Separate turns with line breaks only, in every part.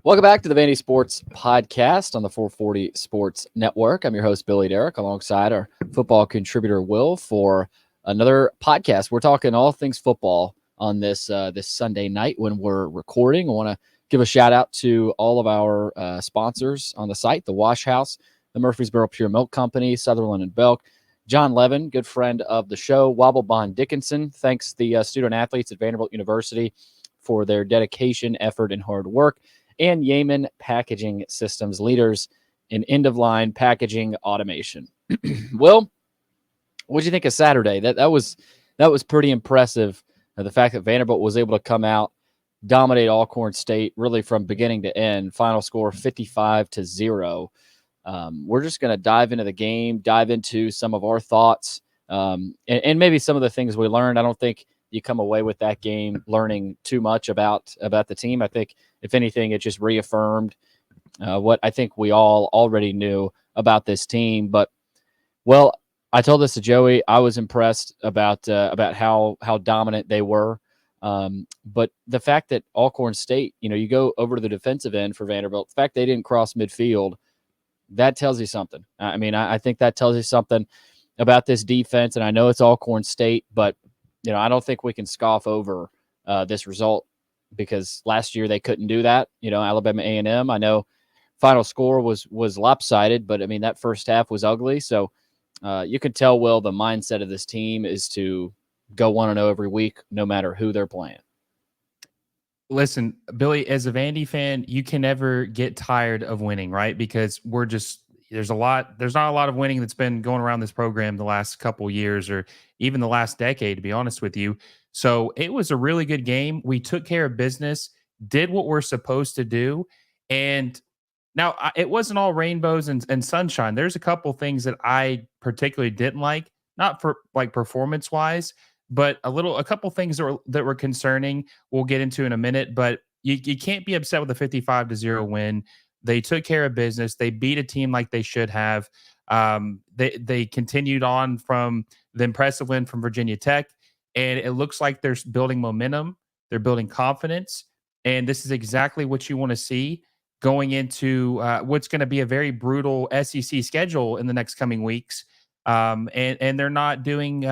Welcome back to the Vandy Sports Podcast on the 440 Sports Network. I'm your host, Billy Derrick, alongside our football contributor, Will, for another podcast. We're talking all things football on this Sunday night when we're recording. I want to give a shout out to all of our sponsors on the site, the Wash House, the Murfreesboro Pure Milk Company, Sutherland and Belk, John Levin, good friend of the show, Wobble Bond Dickinson. Thanks the student athletes at Vanderbilt University for their dedication, effort, and hard work. And Yeaman Packaging Systems, leaders in end-of-line packaging automation. Will, what did you think of Saturday? That was pretty impressive. The fact that Vanderbilt was able to come out, dominate Alcorn State really from beginning to end. Final score 55-0. We're just going to dive into the game, dive into some of our thoughts, and maybe some of the things we learned. I don't think you come away with that game learning too much about the team. I think, if anything, it just reaffirmed what I think we all already knew about this team. But, well, I told this to Joey. I was impressed about how dominant they were. But the fact that Alcorn State, you go over to the defensive end for Vanderbilt, the fact they didn't cross midfield, that tells you something. I mean, I think that tells you something about this defense. And I know it's Alcorn State, but I don't think we can scoff over this result, because last year they couldn't do that. Alabama A&M, I know final score was lopsided, but I mean, that first half was ugly. So you can tell, Will, the mindset of this team is to go 1-0 every week, no matter who they're playing.
Listen, Billy, as a Vandy fan, you can never get tired of winning, right? Because there's not a lot of winning that's been going around this program the last couple years, or even the last decade, to be honest with you. So it was a really good game. We took care of business, did what we're supposed to do. And now it wasn't all rainbows and sunshine. There's a couple things that I particularly didn't like, not for like performance wise, but a couple things that were concerning. We'll get into in a minute, but you can't be upset with a 55-0 win. They took care of business. They beat a team like they should have. They continued on from the impressive win from Virginia Tech, and it looks like they're building momentum. They're building confidence, and this is exactly what you want to see going into what's going to be a very brutal SEC schedule in the next coming weeks. And they're not doing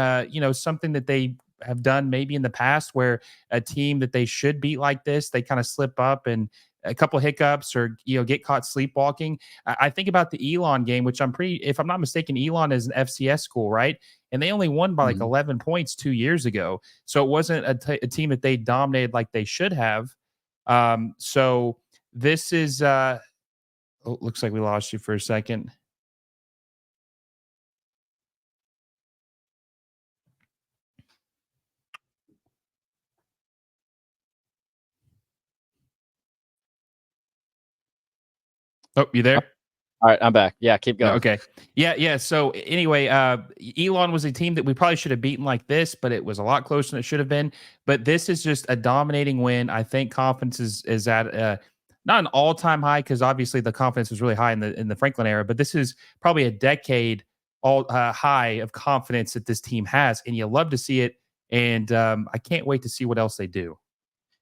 something that they have done maybe in the past, where a team that they should beat like this, they kind of slip up and a couple of hiccups, or get caught sleepwalking. I think about the Elon game, which if I'm not mistaken, Elon is an FCS school, right? And they only won by like 11 points 2 years ago. So it wasn't a team that they dominated like they should have. So this is looks like we lost you for a second. Oh, you there?
All right, I'm back. Yeah, keep going.
Okay. Yeah. So anyway, Elon was a team that we probably should have beaten like this, but it was a lot closer than it should have been. But this is just a dominating win. I think confidence is at not an all-time high, because obviously the confidence was really high in the Franklin era, but this is probably a decade high of confidence that this team has, and you love to see it. And I can't wait to see what else they do.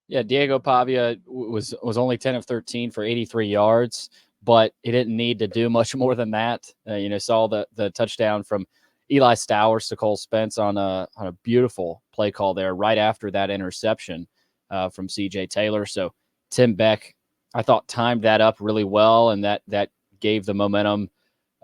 Yeah, Diego Pavia was only 10 of 13 for 83 yards, but he didn't need to do much more than that. Saw the touchdown from Eli Stowers to Cole Spence on a beautiful play call there right after that interception from CJ Taylor. So Tim Beck, I thought, timed that up really well, and that gave the momentum.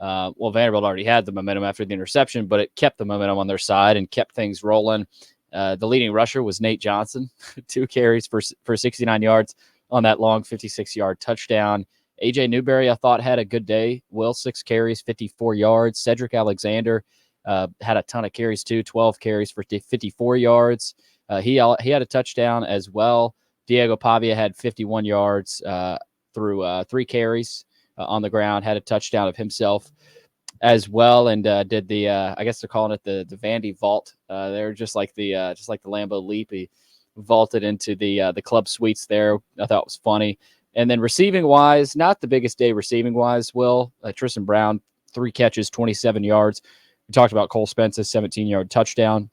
Vanderbilt already had the momentum after the interception, but it kept the momentum on their side and kept things rolling. The leading rusher was Nate Johnson, 2 carries for 69 yards on that long 56-yard touchdown. A.J. Newberry, I thought, had a good day. Will, 6 carries, 54 yards. Cedric Alexander had a ton of carries too, 12 carries for 54 yards. He had a touchdown as well. Diego Pavia had 51 yards through 3 carries on the ground, had a touchdown of himself as well, and did the I guess they're calling it the Vandy vault. They're just like the Lambeau Leap. He vaulted into the club suites there. I thought it was funny. And then receiving wise, not the biggest day receiving wise. Will Tristan Brown, 3 catches, 27 yards. We talked about Cole Spence's 17-yard touchdown.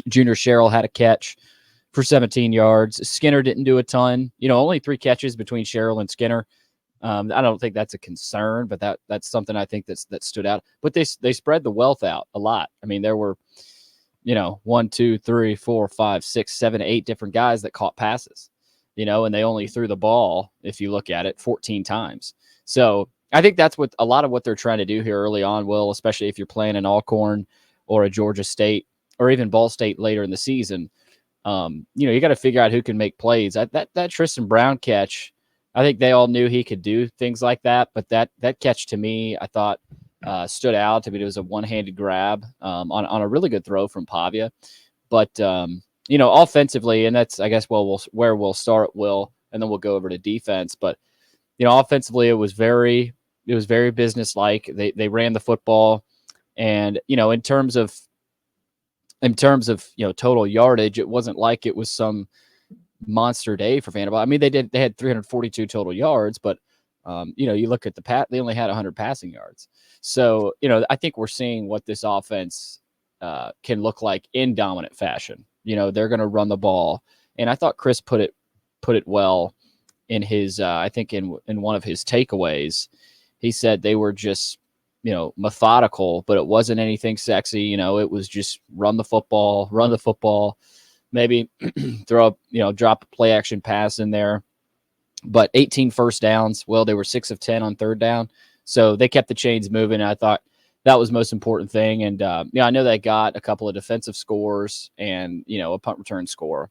Junior Sherrill had a catch for 17 yards. Skinner didn't do a ton. Only 3 catches between Sherrill and Skinner. I don't think that's a concern, but that's something I think that stood out. But they spread the wealth out a lot. I mean, there were 1, 2, 3, 4, 5, 6, 7, 8 different guys that caught passes. And they only threw the ball, if you look at it, 14 times. So I think that's what a lot of what they're trying to do here early on, Will, especially if you're playing an Alcorn or a Georgia State or even Ball State later in the season. You got to figure out who can make plays. That Tristan Brown catch, I think they all knew he could do things like that, but that catch to me, I thought stood out. I mean, it was a one-handed grab on a really good throw from Pavia. But offensively, and that's I guess where we'll start, Will, and then we'll go over to defense. But offensively, it was very businesslike. They ran the football, and in terms of total yardage, it wasn't like it was some monster day for Vanderbilt. I mean, they had 342 total yards, but you look at they only had 100 passing yards. So I think we're seeing what this offense can look like in dominant fashion. They're going to run the ball, and I thought Chris put it well in his I think in one of his takeaways. He said they were just methodical, but it wasn't anything sexy. It was just run the football, maybe drop a play action pass in there. But 18 first downs. Well, they were 6 of 10 on third down, so they kept the chains moving. I thought that was the most important thing. And I know they got a couple of defensive scores and a punt return score,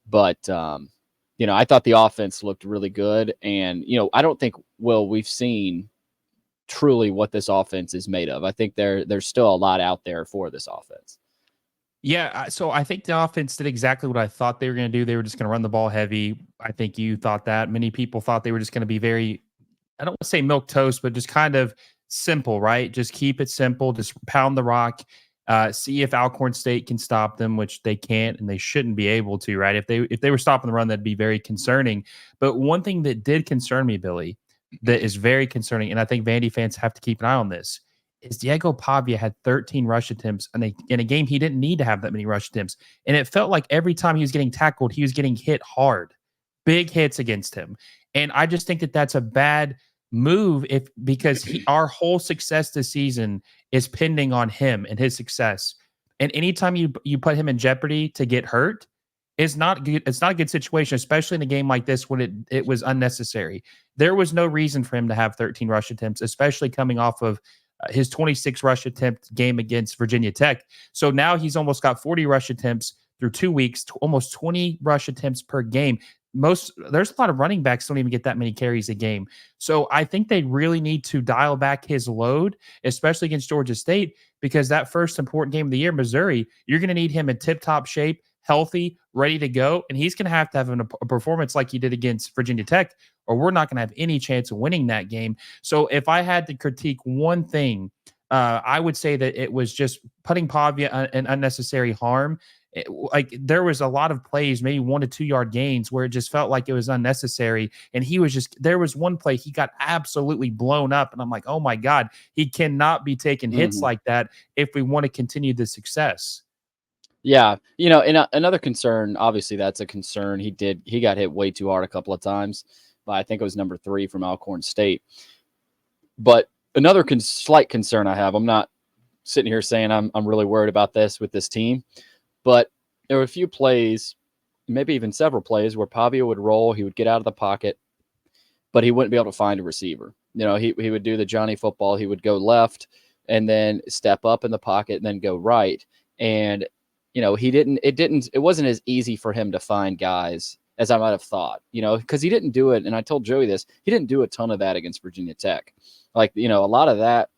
but I thought the offense looked really good. And I don't think we've seen truly what this offense is made of. I think there's still a lot out there for this offense.
Yeah, so I think the offense did exactly what I thought they were going to do. They were just going to run the ball heavy. I think you thought that. Many people thought they were just going to be very, I don't want to say milquetoast, but just kind of simple, right? Just keep it simple. Just pound the rock. See if Alcorn State can stop them, which they can't, and they shouldn't be able to, right? If they were stopping the run, that'd be very concerning. But one thing that did concern me, Billy, that is very concerning, and I think Vandy fans have to keep an eye on this, is Diego Pavia had 13 rush attempts in a game he didn't need to have that many rush attempts. And it felt like every time he was getting tackled, he was getting hit hard. Big hits against him. And I just think that that's a bad move because our whole success this season is pending on him and his success. And anytime you put him in jeopardy to get hurt, it's not good. It's not a good situation, especially in a game like this when it was unnecessary. There was no reason for him to have 13 rush attempts, especially coming off of his 26 rush attempt game against Virginia Tech. So now he's almost got 40 rush attempts through 2 weeks, almost 20 rush attempts per game. There's a lot of running backs don't even get that many carries a game. So I think they really need to dial back his load, especially against Georgia State, because that first important game of the year, Missouri, you're going to need him in tip-top shape, healthy, ready to go. And he's going to have a performance like he did against Virginia Tech, or we're not going to have any chance of winning that game. So if I had to critique one thing, I would say that it was just putting Pavia in unnecessary harm. Like there was a lot of plays, maybe 1 to 2 yard gains where it just felt like it was unnecessary. And there was one play he got absolutely blown up. And I'm like, oh my God, he cannot be taking hits like that if we want to continue the success.
Yeah. And another concern, obviously that's a concern. He got hit way too hard a couple of times, but I think it was number 3 from Alcorn State. But another slight concern I have, I'm not sitting here saying I'm really worried about this with this team, but there were a few plays, maybe even several plays, where Pavia would roll, he would get out of the pocket, but he wouldn't be able to find a receiver. He would do the Johnny football. He would go left and then step up in the pocket and then go right. And it wasn't as easy for him to find guys as I might have thought, because he didn't do it. And I told Joey this, he didn't do a ton of that against Virginia Tech. Like, a lot of that,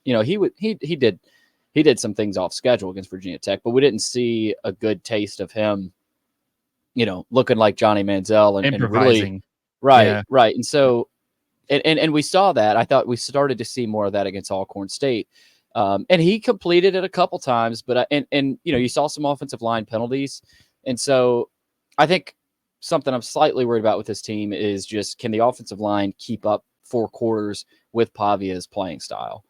he did some things off schedule against Virginia Tech, but we didn't see a good taste of him, looking like Johnny Manziel and
improvising.
Really, right. And so, and we saw that. I thought we started to see more of that against Alcorn State. And he completed it a couple times, but you saw some offensive line penalties. And so I think something I'm slightly worried about with this team is just, can the offensive line keep up 4 quarters with Pavia's playing style?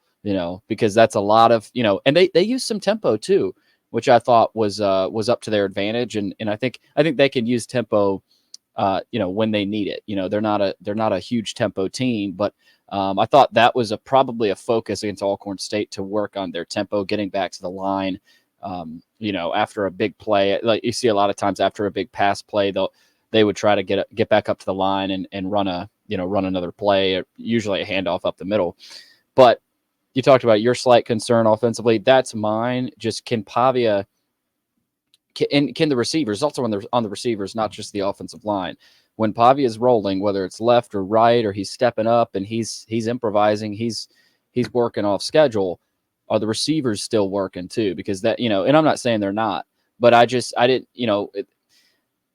Because that's a lot of, and they use some tempo too. which I thought was up to their advantage, and I think they can use tempo, when they need it. They're not a huge tempo team, but I thought that was probably a focus against Alcorn State to work on their tempo, getting back to the line. After a big play, like you see a lot of times after a big pass play, they would try to get back up to the line and run another play, or usually a handoff up the middle. But you talked about your slight concern offensively. That's mine. Just can Pavia can the receivers, also on the receivers, not just the offensive line. When Pavia is rolling, whether it's left or right, or he's stepping up and he's improvising, he's working off schedule, are the receivers still working too? Because that, and I'm not saying they're not, but I didn't,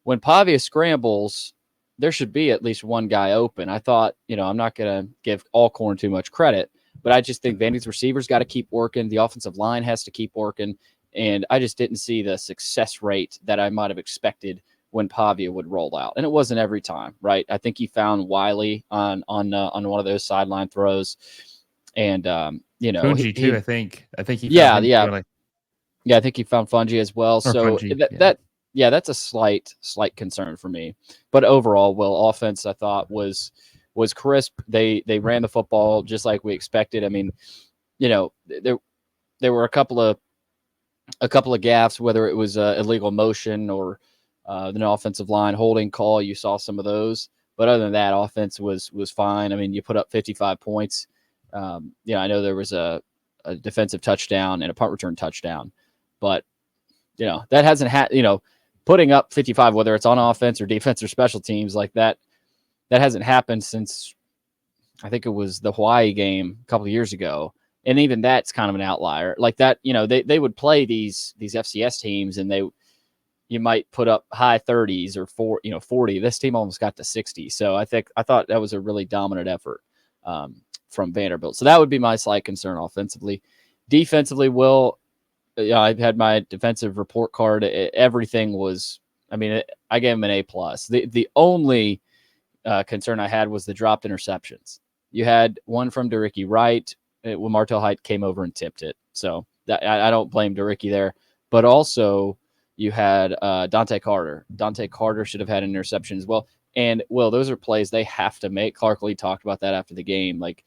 when Pavia scrambles, there should be at least one guy open. I thought, I'm not going to give Alcorn too much credit, but I just think Vandy's receivers got to keep working. The offensive line has to keep working. And I just didn't see the success rate that I might have expected when Pavia would roll out. And it wasn't every time, right? I think he found Wiley on one of those sideline throws. And,
Fungi too, I think he
found I think he found Fungi as well. So
Fungi,
that's a slight concern for me. But overall, offense I thought was crisp. They ran the football just like we expected. I mean, there were a couple of gaffes, whether it was illegal motion or an offensive line holding call. You saw some of those, but other than that, offense was fine. I mean, you put up 55 points. I know there was a defensive touchdown and a punt return touchdown, but that hasn't had, putting up 55, whether it's on offense or defense or special teams like that hasn't happened since I think it was the Hawaii game a couple of years ago. And even that's kind of an outlier like that. They would play these FCS teams and you might put up high 30s or 40. This team almost got to 60. So I thought that was a really dominant effort from Vanderbilt. So that would be my slight concern offensively. Defensively, I had my defensive report card. Everything was, I gave him an A+. The only concern I had was the dropped interceptions. You had one from Derrick Wright when Martel Height came over and tipped it. So I don't blame Derrick there. But also you had Dante Carter. Dante Carter should have had an interception as well. And, those are plays they have to make. Clark Lee talked about that after the game. Like,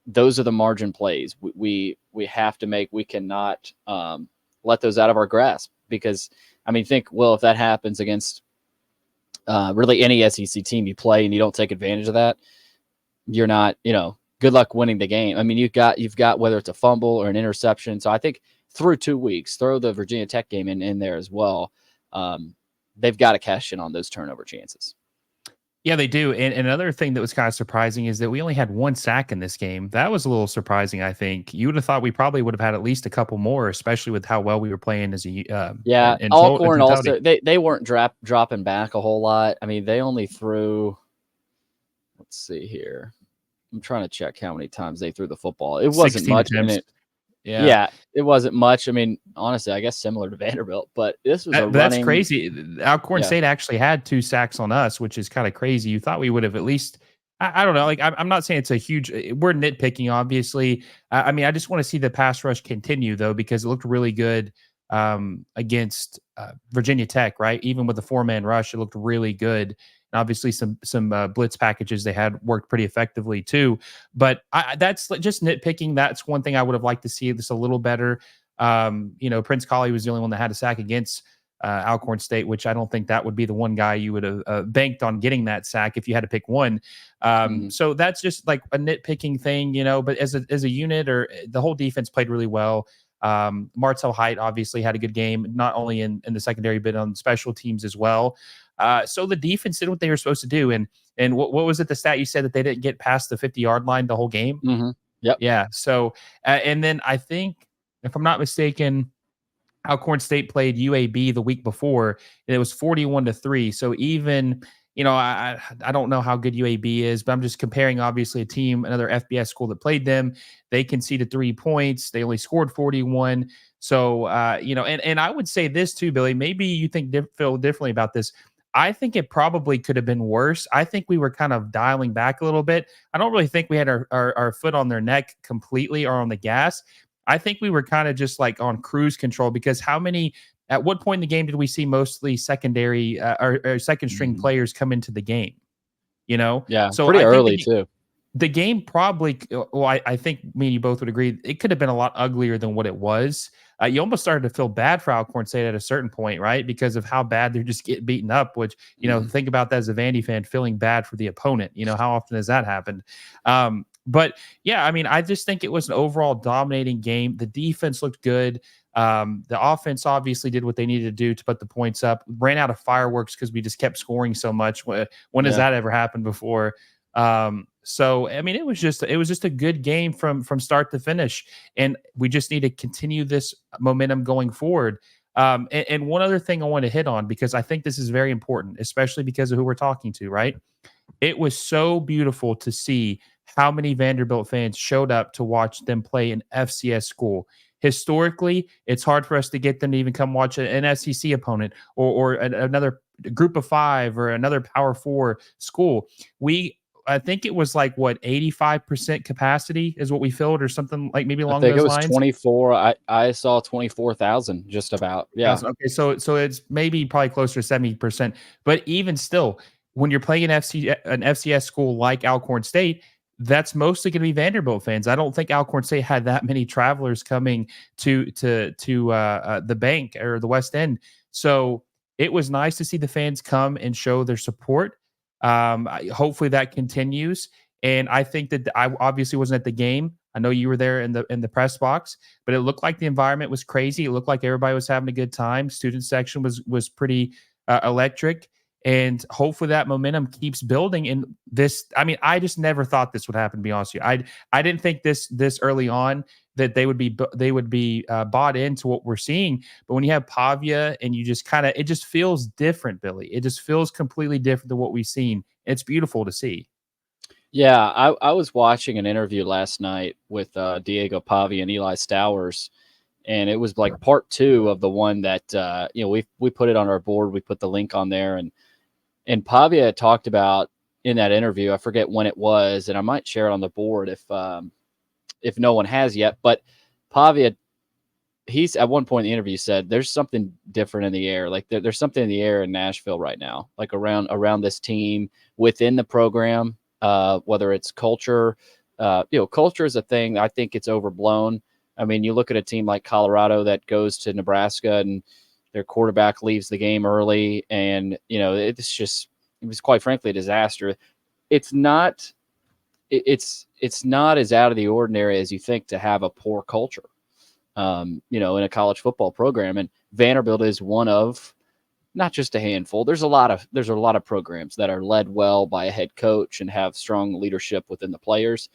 those are the margin plays we have to make. We cannot let those out of our grasp because, if that happens against really any SEC team you play and you don't take advantage of that, you're not, good luck winning the game. You've got whether it's a fumble or an interception. So I think through 2 weeks, throw the Virginia Tech game in there as well. They've got to cash in on those turnover chances.
Yeah, they do. And another thing that was kind of surprising is that we only had one sack in this game. That was a little surprising, I think. You would have thought we probably would have had at least a couple more, especially with how well we were playing as a
Alcorn also they weren't dropping back a whole lot. They only threw, let's see here. I'm trying to check how many times they threw the football. It wasn't much. It wasn't much. Honestly, I guess similar to Vanderbilt, but this was
that's crazy. Alcorn State actually had 2 sacks on us, which is kind of crazy. You thought we would have at least, I don't know. Like, I'm not saying it's a huge, we're nitpicking, obviously. I just want to see the pass rush continue though, because it looked really good against Virginia Tech, right? Even with the 4-man rush, it looked really good. And obviously some blitz packages they had worked pretty effectively too. But that's just nitpicking. That's one thing I would have liked to see this a little better. Prince Colley was the only one that had a sack against Alcorn State, which I don't think that would be the one guy you would have banked on getting that sack if you had to pick one. So that's just like a nitpicking thing, but as a unit, or the whole defense played really well. Martel Height obviously had a good game, not only in the secondary, but on special teams as well. So the defense did what they were supposed to do. And what was it, the stat you said that they didn't get past the 50-yard line the whole game?
Mm-hmm. Yep.
Yeah. So, and then I think, if I'm not mistaken, Alcorn State played UAB the week before, and it was 41-3. So even, I don't know how good UAB is, but I'm just comparing, obviously, another FBS school that played them. They conceded 3 points. They only scored 41. So, and I would say this too, Billy, maybe you feel differently about this. I think it probably could have been worse. I think we were kind of dialing back a little bit. I don't really think we had our foot on their neck completely or on the gas. I think we were kind of just like on cruise control because at what point in the game did we see mostly secondary or second string
Mhm.
players come into the game? You know,
Yeah,
so
pretty
I think
early too.
the game probably, well, I think me and you both would agree it could have been a lot uglier than what it was. You almost started to feel bad for Alcorn State at a certain point, right? Because of how bad they're just getting beaten up, which,
Mhm.
think about that as a Vandy fan, feeling bad for the opponent. How often has that happened? But yeah, I mean, I just think it was an overall dominating game. The defense looked good. The offense obviously did what they needed to do to put the points up. Ran out of fireworks because we just kept scoring so much. When has
Yeah.
that ever happened before? So I mean, it was just a good game from start to finish, and we just need to continue this momentum going forward. And one other thing I want to hit on because I think this is very important, especially because of who we're talking to, right? It was so beautiful to see how many Vanderbilt fans showed up to watch them play an FCS school. Historically, it's hard for us to get them to even come watch an SEC opponent or another group of five or another Power Four school. I think it was like what 85% capacity is what we filled, or something like maybe
I
along
think it
those
was
lines.
24. I saw 24,000 just about. Yeah.
Okay, so it's maybe probably closer to 70%. But even still, when you're playing an FCS school like Alcorn State, that's mostly going to be Vanderbilt fans. I don't think Alcorn State had that many travelers coming to the bank or the West End. So it was nice to see the fans come and show their support. Hopefully that continues. And I think that I obviously wasn't at the game. I know you were there in the press box, but it looked like the environment was crazy. It looked like everybody was having a good time. Student section was pretty electric, and hopefully that momentum keeps building. And this, I mean, I just never thought this would happen. To be honest with you, I didn't think this early on that they would be bought into what we're seeing. But when you have Pavia and you just it just feels different, Billy. It just feels completely different than what we've seen. It's beautiful to see.
Yeah, I was watching an interview last night with Diego Pavi and Eli Stowers, and it was like part two of the one that we put it on our board. We put the link on there, and Pavia had talked about in that interview. I forget when it was, and I might share it on the board if no one has yet. But Pavia, he's at one point in the interview said there's something different in the air. Like there's something in the air in Nashville right now, like around this team within the program. Whether it's culture, culture is a thing. I think it's overblown. I mean, you look at a team like Colorado that goes to Nebraska and their quarterback leaves the game early, and it was quite frankly a disaster. It's not. It's not as out of the ordinary as you think to have a poor culture. In a college football program. And Vanderbilt is one of not just a handful. There's a lot of programs that are led well by a head coach and have strong leadership within the players.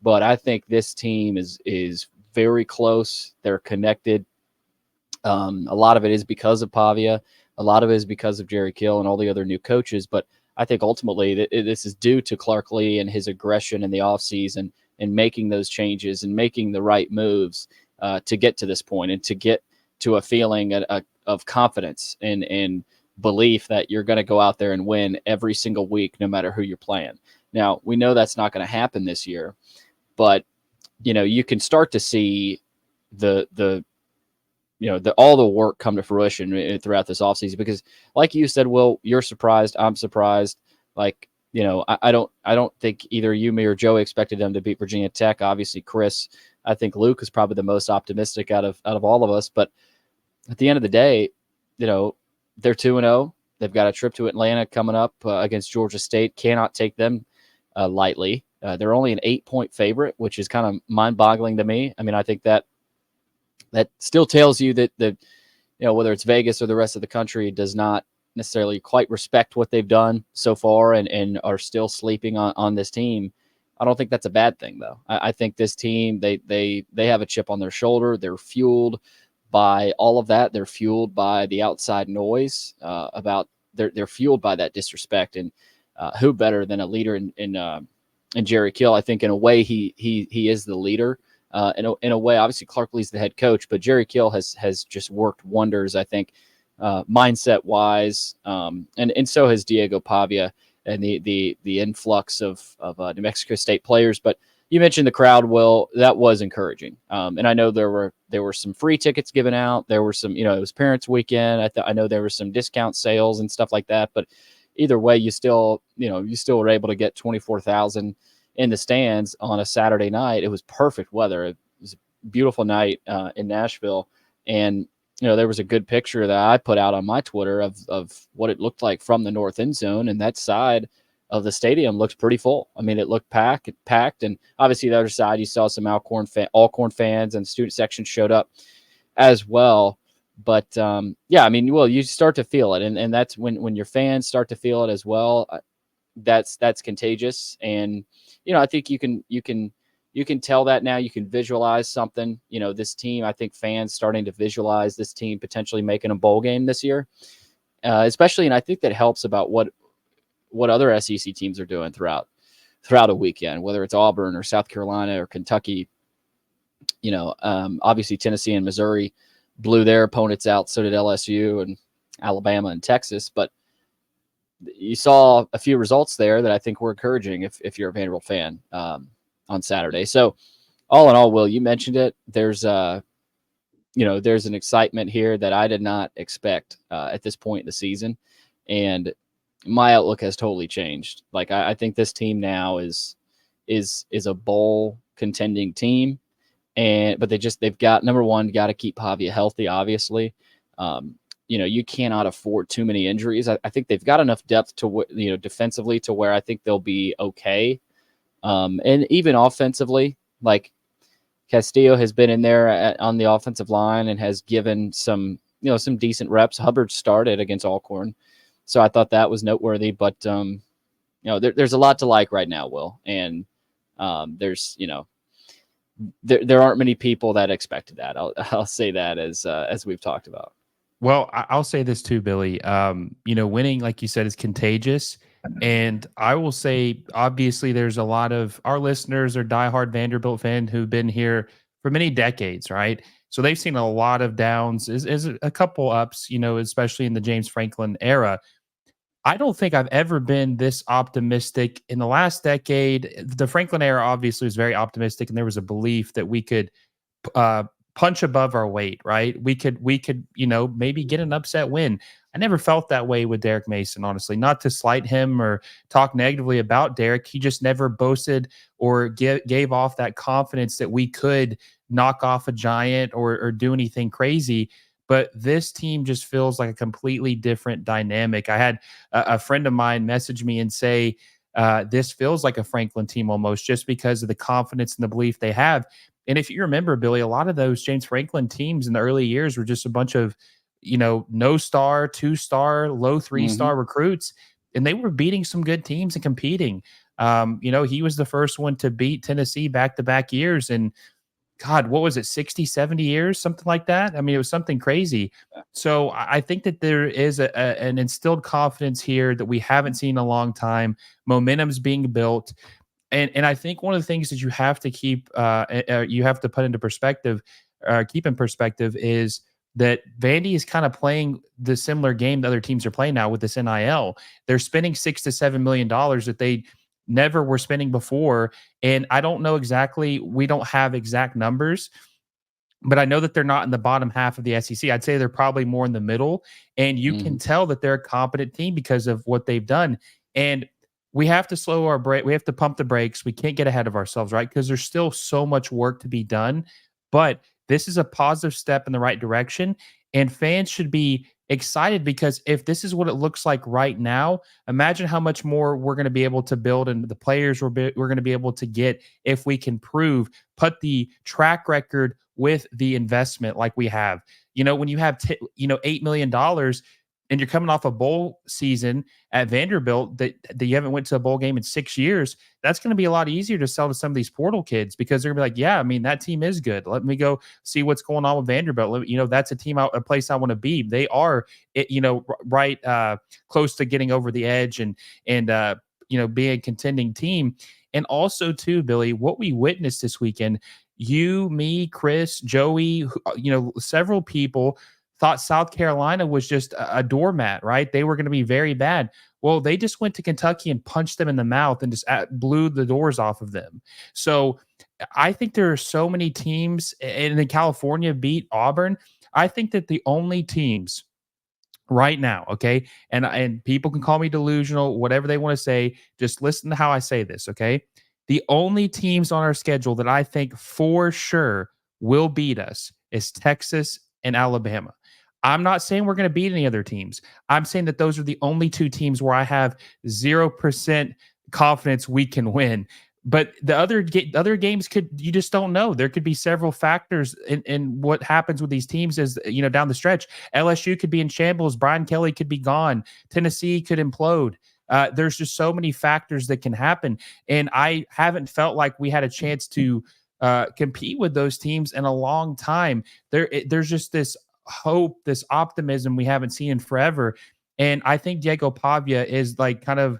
But I think this team is very close. They're connected. A lot of it is because of Pavia. A lot of it is because of Jerry Kill and all the other new coaches. But I think ultimately this is due to Clark Lee and his aggression in the offseason and making those changes and making the right moves to get to this point and to get to a feeling of confidence and belief that you're going to go out there and win every single week, no matter who you're playing. Now, we know that's not going to happen this year, but you can start to see all the work come to fruition throughout this offseason because, like you said, Will, you're surprised. I'm surprised. Like, I don't think either you, me, or Joey expected them to beat Virginia Tech. Obviously, Chris, I think Luke is probably the most optimistic out of all of us. But at the end of the day, they're 2-0. They've got a trip to Atlanta coming up against Georgia State. Cannot take them lightly. They're only an 8-point favorite, which is kind of mind-boggling to me. I mean, I think that still tells you that whether it's Vegas or the rest of the country does not necessarily quite respect what they've done so far and are still sleeping on this team. I don't think that's a bad thing, though. I think this team, they have a chip on their shoulder. They're fueled by all of that. They're fueled by the outside noise they're fueled by that disrespect. And who better than a leader in Jerry Kill? I think in a way he is the leader. In a way, obviously Clark Lee's the head coach, but Jerry Kill has just worked wonders, I think, mindset wise, and so has Diego Pavia and the influx of New Mexico State players. But you mentioned the crowd. Will, that was encouraging, and I know there were some free tickets given out. There were some, it was Parents Weekend. I know there were some discount sales and stuff like that. But either way, you still were able to get 24,000 in the stands on a Saturday night. It was perfect weather. It was a beautiful night in Nashville, and there was a good picture that I put out on my Twitter of what it looked like from the north end zone, and that side of the stadium looks pretty full. I mean, it looked packed, and obviously the other side, you saw some Alcorn fans and student section showed up as well. But yeah, I mean, well, you start to feel it, and that's when your fans start to feel it as well. That's contagious, and I think you can tell that now. You can visualize something. This team, I think fans starting to visualize this team potentially making a bowl game this year, especially, and I think that helps about what other SEC teams are doing throughout a weekend, whether it's Auburn or South Carolina or Kentucky. Obviously Tennessee and Missouri blew their opponents out. So did LSU and Alabama and Texas. But you saw a few results there that I think were encouraging if you're a Vanderbilt fan on Saturday. So all in all, Will, you mentioned it. There's there's an excitement here that I did not expect at this point in the season. And my outlook has totally changed. Like I think this team now is a bowl contending team, but they've got, number one, got to keep Pavia healthy. Obviously, you cannot afford too many injuries. I think they've got enough depth to defensively to where I think they'll be okay, and even offensively, like Castillo has been in there on the offensive line and has given some decent reps. Hubbard started against Alcorn. So I thought that was noteworthy, but there's a lot to like right now, Will, and there's there aren't many people that expected that. I'll say that as we've talked about.
Well, I'll say this too, Billy. Winning, like you said, is contagious. And I will say, obviously, there's a lot of our listeners are diehard Vanderbilt fan who've been here for many decades, right? So they've seen a lot of downs, is a couple ups, especially in the James Franklin era. I don't think I've ever been this optimistic in the last decade. The Franklin era obviously was very optimistic, and there was a belief that we could punch above our weight, right? We could, maybe get an upset win. I never felt that way with Derrick Mason, honestly. Not to slight him or talk negatively about Derrick, he just never boasted or gave off that confidence that we could knock off a giant or do anything crazy. But this team just feels like a completely different dynamic. I had a friend of mine message me and say, this feels like a Franklin team almost, just because of the confidence and the belief they have. And if you remember, Billy, a lot of those James Franklin teams in the early years were just a bunch of, no star, 2-star, low 3-star recruits, and they were beating some good teams and competing. He was the first one to beat Tennessee back-to-back years. And God, what was it, 60, 70 years, something like that? I mean, it was something crazy. So I think that there is an instilled confidence here that we haven't seen in a long time. Momentum's being built. And I think one of the things that you have to keep, you have to put into perspective, keep in perspective, is that Vandy is kind of playing the similar game that other teams are playing now with this NIL. They're spending $6 to $7 million that they never were spending before. And I don't know exactly, we don't have exact numbers, but I know that they're not in the bottom half of the SEC. I'd say they're probably more in the middle. And you can tell that they're a competent team because of what they've done. And we have to slow our brake. We have to pump the brakes. We can't get ahead of ourselves, right? Because there's still so much work to be done. But this is a positive step in the right direction. And fans should be excited, because if this is what it looks like right now, imagine how much more we're going to be able to build and the players we're going to be able to get if we can put the track record with the investment like we have. When you have $8 million and you're coming off a bowl season at Vanderbilt that you haven't went to a bowl game in 6 years, that's going to be a lot easier to sell to some of these portal kids, because they're going to be like, yeah, I mean, that team is good. Let me go see what's going on with Vanderbilt. That's a team, a place I want to be. They are, right close to getting over the edge and being a contending team. And also too, Billy, what we witnessed this weekend, you, me, Chris, Joey, several people thought South Carolina was just a doormat, right? They were going to be very bad. Well, they just went to Kentucky and punched them in the mouth and just blew the doors off of them. So I think there are so many teams, and then California beat Auburn. I think that the only teams right now, okay, and people can call me delusional, whatever they want to say. Just listen to how I say this, okay? The only teams on our schedule that I think for sure will beat us is Texas and Alabama. I'm not saying we're going to beat any other teams. I'm saying that those are the only two teams where I have 0% confidence we can win. But the other games you just don't know. There could be several factors in what happens with these teams as down the stretch. LSU could be in shambles. Brian Kelly could be gone. Tennessee could implode. There's just so many factors that can happen, and I haven't felt like we had a chance to compete with those teams in a long time. There's just this hope, this optimism we haven't seen in forever. And I think Diego Pavia is like kind of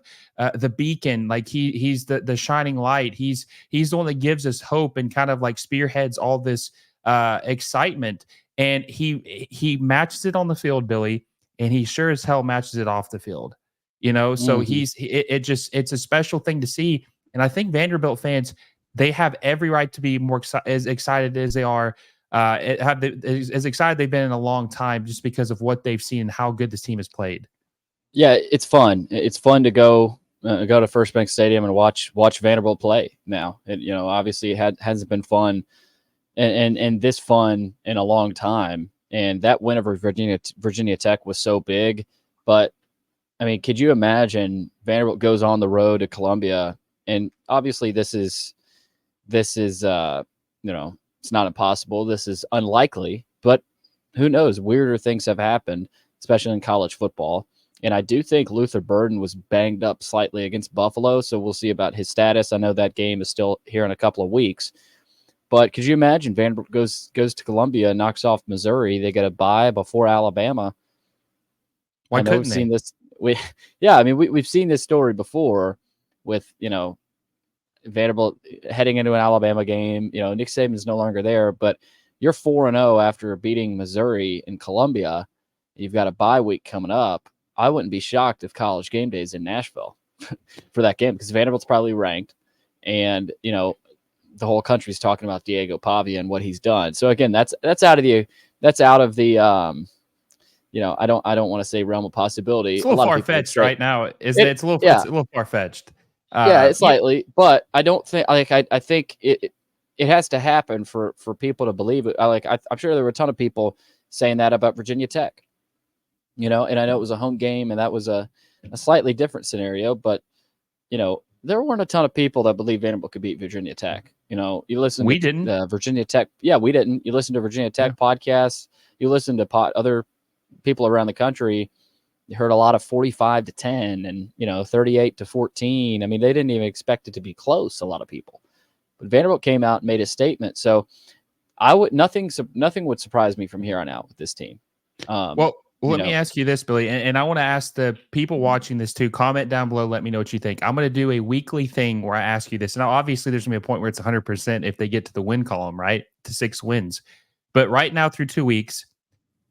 the beacon. Like he's the shining light. He's the one that gives us hope and kind of like spearheads all this excitement. And he matches it on the field, Billy, and he sure as hell matches it off the field. So it's a special thing to see. And I think Vanderbilt fans, they have every right to be more as excited as they are. As excited they've been in a long time, just because of what they've seen and how good this team has played.
Yeah, it's fun. It's fun to go to First Bank Stadium and watch Vanderbilt play now. Obviously it hasn't been fun and this fun in a long time. And that win over Virginia Tech was so big. But I mean, could you imagine Vanderbilt goes on the road to Columbia? And obviously this is it's not impossible. This is unlikely, but who knows? Weirder things have happened, especially in college football. And I do think Luther Burden was banged up slightly against Buffalo, so we'll see about his status. I know that game is still here in a couple of weeks. But could you imagine Vanderbilt goes to Columbia and knocks off Missouri? They get a bye before Alabama.
Why couldn't
we've seen this? We've seen this story before with Vanderbilt heading into an Alabama game. Nick Saban's no longer there, but you're 4-0 after beating Missouri in Columbia. You've got a bye week coming up. I wouldn't be shocked if College Game Day is in Nashville for that game, because Vanderbilt's probably ranked, and the whole country's talking about Diego Pavia and what he's done. So again, that's out of the I don't want to say realm of possibility.
It's a little far fetched right now. It's a little far fetched.
It's slightly, but I don't think I think it has to happen for people to believe it. I'm sure there were a ton of people saying that about Virginia Tech, and I know it was a home game and that was a slightly different scenario, but there weren't a ton of people that believed Vanderbilt could beat Virginia Tech. You listen.
We didn't.
Virginia Tech. Yeah, we didn't. You listen to Virginia Tech podcasts. You listen to other people around the country. You heard a lot of 45-10 and 38-14. I mean, they didn't even expect it to be close. A lot of people, but Vanderbilt came out and made a statement. So nothing would surprise me from here on out with this team.
Let me ask you this, Billy, and I want to ask the people watching this too. Comment down below. Let me know what you think. I'm going to do a weekly thing where I ask you this. Now, obviously, there's going to be a point where it's 100% if they get to the win column, right? To 6 wins. But right now, through 2 weeks,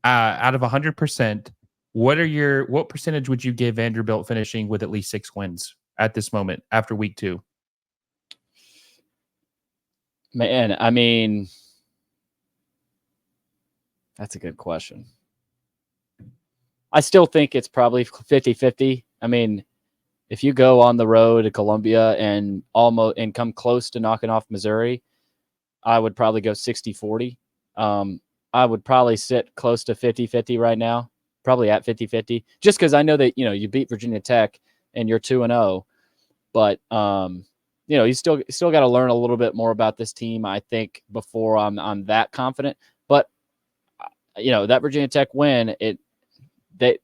out of 100%, what percentage would you give Vanderbilt finishing with at least 6 wins at this moment after week 2?
Man, I mean, that's a good question. I still think it's probably 50-50. I mean, if you go on the road to Columbia and come close to knocking off Missouri, I would probably go 60-40. I would probably sit close to 50-50 right now, probably at 50-50, just because I know that, you beat Virginia Tech and you're 2-0, but, you still got to learn a little bit more about this team, I think, before I'm that confident. But, that Virginia Tech win, they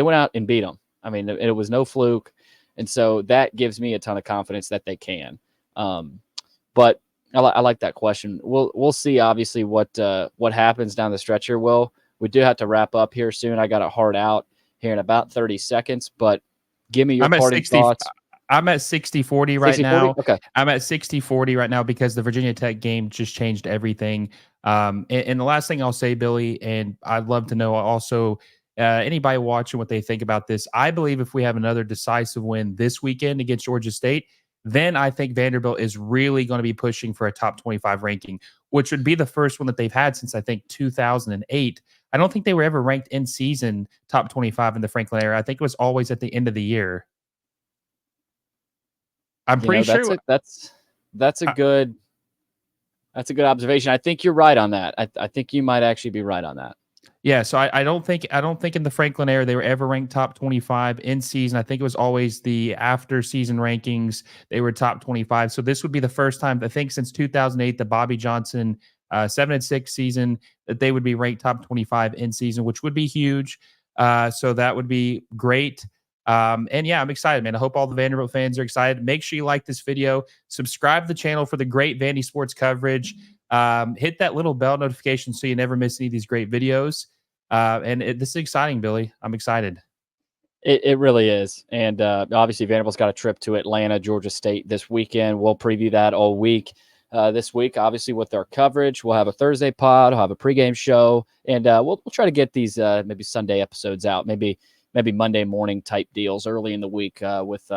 went out and beat them. I mean, it was no fluke. And so that gives me a ton of confidence that they can. But I like that question. We'll see, obviously, what happens down the stretch here, Will. We do have to wrap up here soon. I got a hard out here in about 30 seconds, but give me your parting thoughts.
I'm at 60-40 right
60-40?
now.
Okay.
I'm at 60-40 right now because the Virginia Tech game just changed everything. And the last thing I'll say, Billy, and I'd love to know also anybody watching what they think about this. I believe if we have another decisive win this weekend against Georgia State, then I think Vanderbilt is really going to be pushing for a top 25 ranking, which would be the first one that they've had since I think 2008. I don't think they were ever ranked in season top 25 in the Franklin era. I think it was always at the end of the year. I'm pretty sure
that's a good observation. I think you're right on that. I think you might actually be right on that.
Yeah, so I don't think in the Franklin era they were ever ranked top 25 in season. I think it was always the after season rankings they were top 25. So this would be the first time I think since 2008, the Bobby Johnson 7-6 season, that they would be ranked top 25 in season, which would be huge. So that would be great. And yeah, I'm excited, man. I hope all the Vanderbilt fans are excited. Make sure you like this video, subscribe to the channel for the great Vandy sports coverage. Hit that little bell notification so you never miss any of these great videos. This is exciting, Billy. I'm excited.
It really is. And obviously Vanderbilt's got a trip to Atlanta, Georgia State this weekend. We'll preview that all week. This week, obviously, with our coverage, we'll have a Thursday pod, we'll have a pregame show, and we'll try to get these maybe Sunday episodes out, maybe Monday morning type deals early in the week with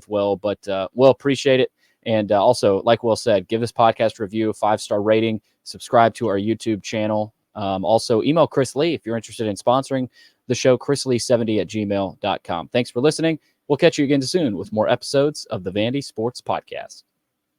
Will. But we'll appreciate it. And also, like Will said, give this podcast review, 5-star rating, subscribe to our YouTube channel. Also, email Chris Lee if you're interested in sponsoring the show, chrislee70@gmail.com. Thanks for listening. We'll catch you again soon with more episodes of the Vandy Sports Podcast.